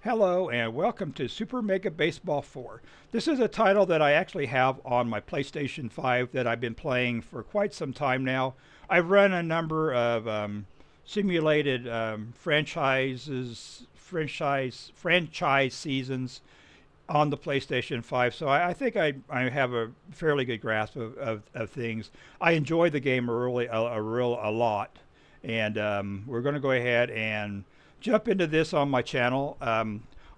Hello and welcome to Super Mega Baseball 4. This is a title that I actually have on my PlayStation 5 that I've been playing for quite some time now. I've run a number of simulated franchise seasons on the PlayStation 5, so I think I have a fairly good grasp of things. I enjoy the game a lot, and we're going to go ahead and jump into this on my channel.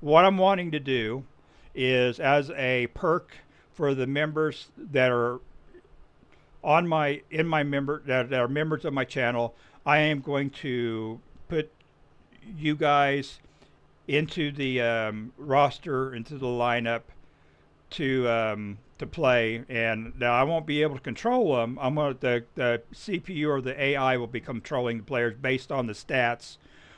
What I'm wanting to do is, as a perk for the members that are on my in my member that are members of my channel, I am going to put you guys into the roster, into the lineup to play. And now I won't be able to control them. The CPU or the AI will be controlling the players based on the stats,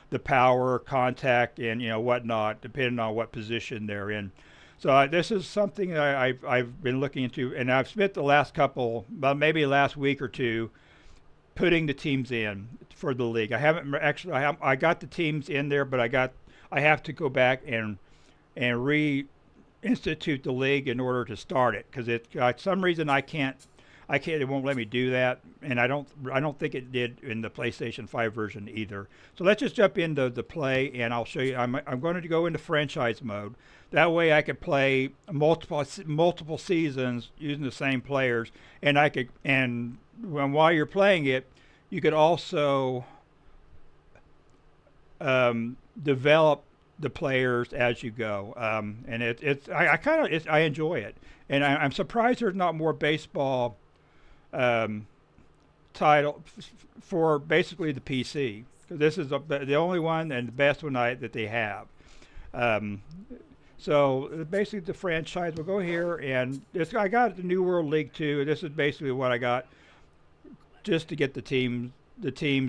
the power, contact, and whatnot, depending on what position they're in. So this is something that I've been looking into, and I've spent the last couple, well, maybe last week or two, putting the teams in for the league. I haven't actually. I got the teams in there, but I have to go back and reinstitute the league in order to start it because it some reason I can't. It won't let me do that, and I don't think it did in the PlayStation 5 version either. So let's just jump into the play, and I'll show you. I'm going to go into franchise mode. That way, I could play multiple seasons using the same players, and I could while you're playing it, you could also develop the players as you go. And it's I kind of I enjoy it, and I'm surprised there's not more baseball um, title for basically the PC. This is the only one and the best one that they have. Um, so basically, the franchise will go here, and I got the New World League too. This is basically what I got just to get the teams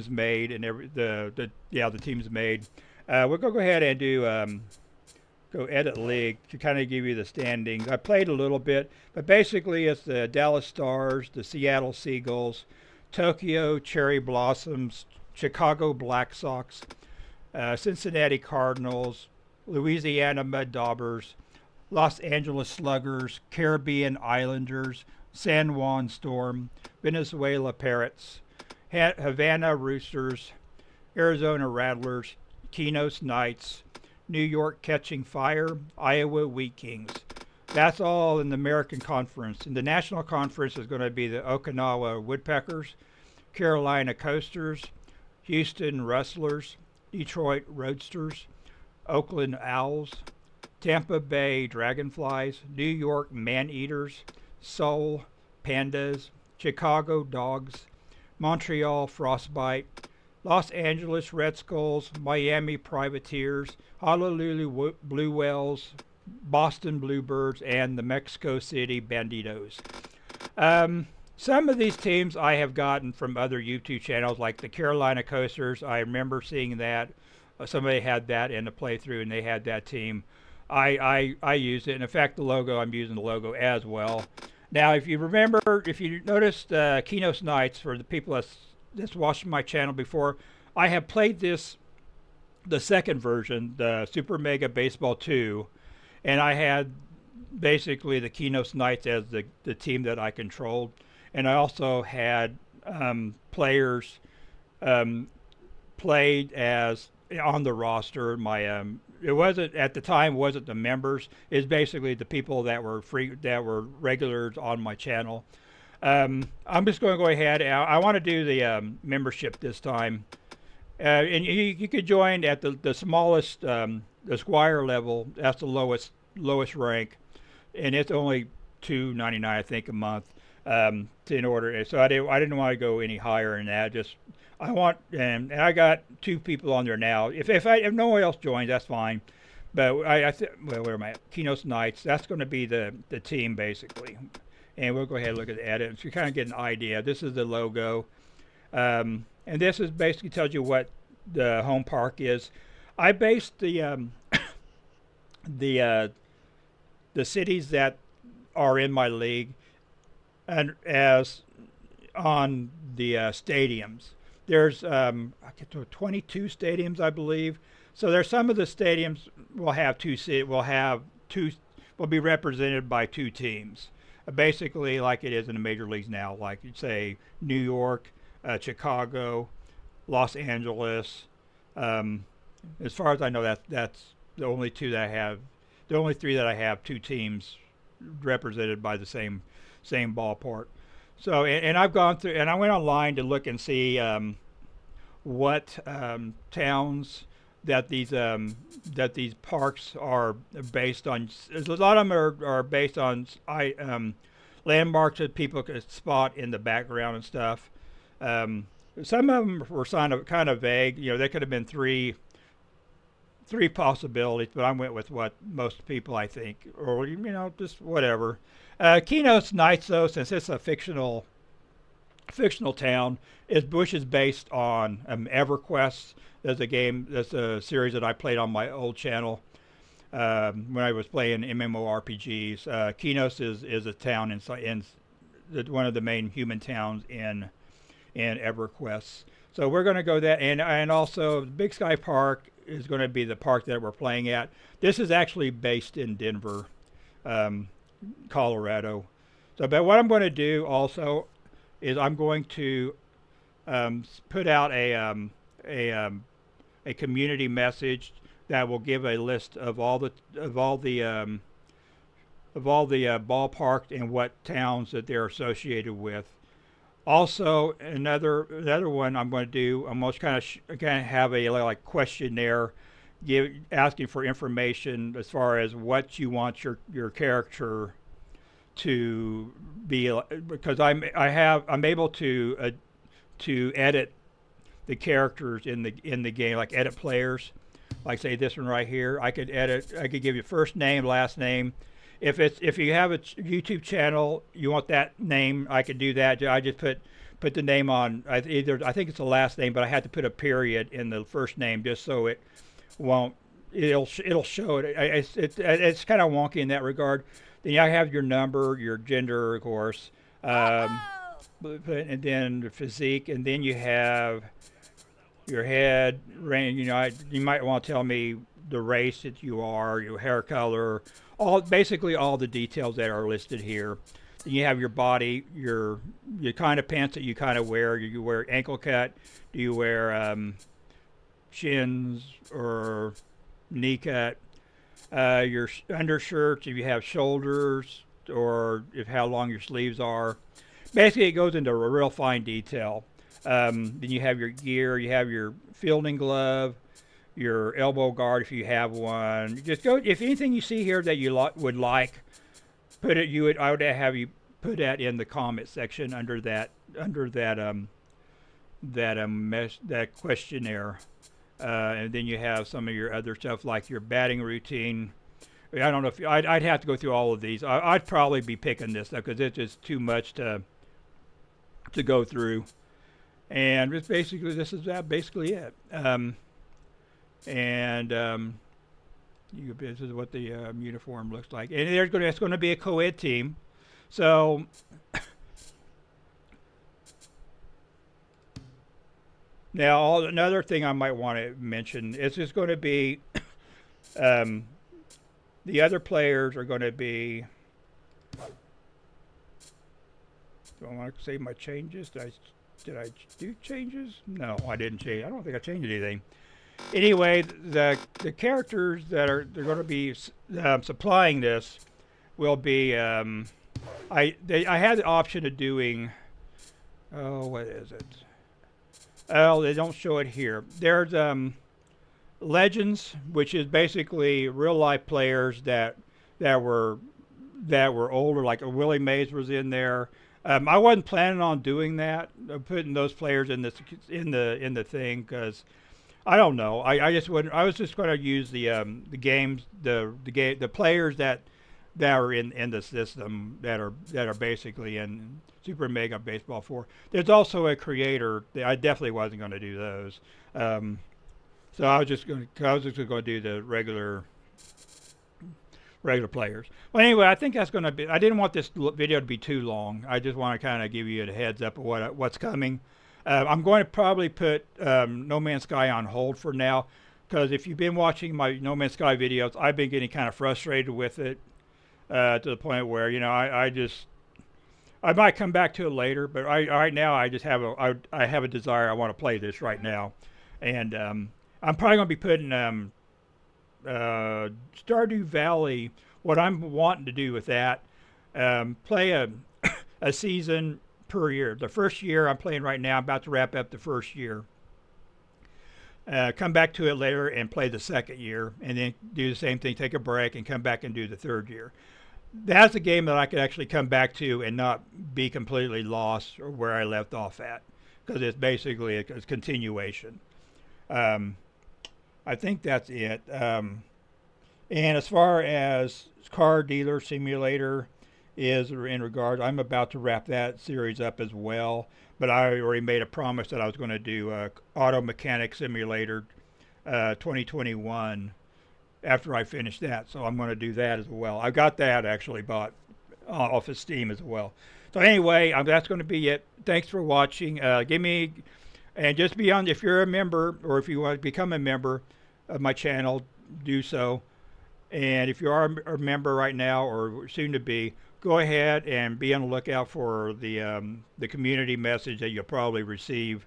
made and the teams made. We're gonna go ahead and do go edit league to kind of give you the standings. I played a little bit, but basically it's the Dallas Stars, the Seattle Seagulls, Tokyo Cherry Blossoms, Chicago Black Sox, Cincinnati Cardinals, Louisiana Mud Daubers, Los Angeles Sluggers, Caribbean Islanders, San Juan Storm, Venezuela Parrots, Havana Roosters, Arizona Rattlers, Kenos Knights, New York Catching Fire, Iowa Wheat Kings. That's all in the American Conference. In the National Conference is going to be the Okinawa Woodpeckers, Carolina Coasters, Houston Rustlers, Detroit Roadsters, Oakland Owls, Tampa Bay Dragonflies, New York Maneaters, Seoul Pandas, Chicago Dogs, Montreal Frostbite, Los Angeles Red Skulls, Miami Privateers, Honolulu Blue Whales, Boston Bluebirds, and the Mexico City Banditos. Some of these teams I have gotten from other YouTube channels, like the Carolina Coasters. I remember seeing that. Somebody had that in the playthrough, and they had that team. I used it. And in fact, the logo, I'm using the logo as well. Now, if you noticed Kenos Knights, for the people that's watched my channel before, I have played the second version, the Super Mega Baseball 2, and I had basically the Kenos Knights as the team that I controlled. And I also had players um, played as on the roster. My it wasn't at the time wasn't the members. It's basically the people that were regulars on my channel. I'm just going to go ahead. I want to do the membership this time, and you could join at the smallest, the Squire level. That's the lowest rank, and it's only $2.99 I think a month. In order, so I didn't want to go any higher than that. Just I want, and I got two people on there now. If no one else joins, that's fine. But well, where am I at? Kenos Knights. That's going to be the team basically, and we'll go ahead and look at the edit so you kind of get an idea. This is the logo, and this is basically tells you what the home park is. I based the the cities that are in my league and as on the stadiums. There's I get to 22 stadiums, I believe. So there's some of the stadiums will be represented by two teams, basically like it is in the major leagues now. Like you'd say New York, Chicago, Los Angeles. Um, as far as I know, that's the only two that I have. The only three that I have two teams represented by the same ballpark. So and I've gone through and I went online to look and see what towns that these parks are based on. A lot of them are based on landmarks that people could spot in the background and stuff. Um, some of them were kind of vague. You know, there could have been three possibilities, but I went with what most people I think, or just whatever. Keynote's nice though, since it's a fictional town. Bush is based on EverQuest. There's a series that I played on my old channel when I was playing MMORPGs. Kinos is a town in one of the main human towns in EverQuest. So we're going to go that, and also Big Sky Park is going to be the park that we're playing at. This is actually based in Denver, Colorado. So, but what I'm going to do also is I'm going to put out a community message that will give a list of all the ballparks and what towns that they're associated with. Also, another one I'm going to do. I'm going to kind of have a like questionnaire, asking for information as far as what you want your character to be, because I'm able to edit the characters in the game, like edit players. Like say this one right here, I could give you first name, last name. If you have a YouTube channel, you want that name, I could do that. I just put the name on I think it's the last name, but I had to put a period in the first name just so it'll show it. It's kind of wonky in that regard. Then I have your number, your gender, of course, and then the physique, and then you have your head, range. You might want to tell me the race that you are, your hair color, basically all the details that are listed here. Then you have your body, your kind of pants that you kind of wear. Do you wear ankle cut? Do you wear chins or knee cut? Your undershirts, if you have shoulders, or how long your sleeves are. Basically, it goes into a real fine detail. Then you have your gear, you have your fielding glove, your elbow guard if you have one. Just go, if anything you see here that you would like, I would have you put that in the comment section under that questionnaire. And then you have some of your other stuff like your batting routine. I don't know if I'd have to go through all of these. I'd probably be picking this stuff because it's just too much to go through. And it's basically this is basically it. This is what the uniform looks like. And it's going to be a co-ed team. So now another thing I might want to mention is it's going to be the other players are going to be. Do I want to save my changes? Did I do changes? No, I didn't change. I don't think I changed anything. Anyway, the characters they're going to be supplying this will be. I had the option of doing. Oh, what is it? Oh, they don't show it here. There's Legends, which is basically real life players that were older, like Willie Mays was in there. I wasn't planning on doing that, putting those players in the thing, because I don't know. I just wouldn't. I was just going to use the players that are in the system that are basically in Super Mega Baseball 4. There's also a creator. I definitely wasn't going to do those. So I was just going to do the regular players. Well, anyway, I think that's going to be. I didn't want this video to be too long. I just want to kind of give you a heads up of what's coming. I'm going to probably put No Man's Sky on hold for now. because if you've been watching my No Man's Sky videos, I've been getting kind of frustrated with it to the point where I might come back to it later, but right now I just have I have a desire. I want to play this right now, and I'm probably going to be putting Stardew Valley. What I'm wanting to do with that, play a season per year. The first year I'm playing right now, I'm about to wrap up the first year. Come back to it later and play the second year, and then do the same thing. Take a break and come back and do the third year. That's a game that I could actually come back to and not be completely lost or where I left off at, because it's basically a continuation. Um, I think that's it. And as far as Car Dealer Simulator is in regard, I'm about to wrap that series up as well. But I already made a promise that I was going to do Auto Mechanic Simulator 2021 after I finish that. So I'm going to do that as well. I got that actually bought off of Steam as well. So anyway, that's going to be it. Thanks for watching. Give me, and just be on, if you're a member or if you want to become a member of my channel, do so. And if you are a member right now or soon to be, go ahead and be on the lookout for the community message that you'll probably receive.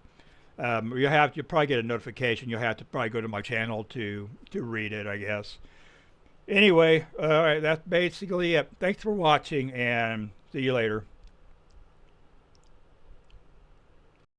You'll probably get a notification. You'll have to probably go to my channel to read it, I guess. Anyway, all right, that's basically it. Thanks for watching, and see you later.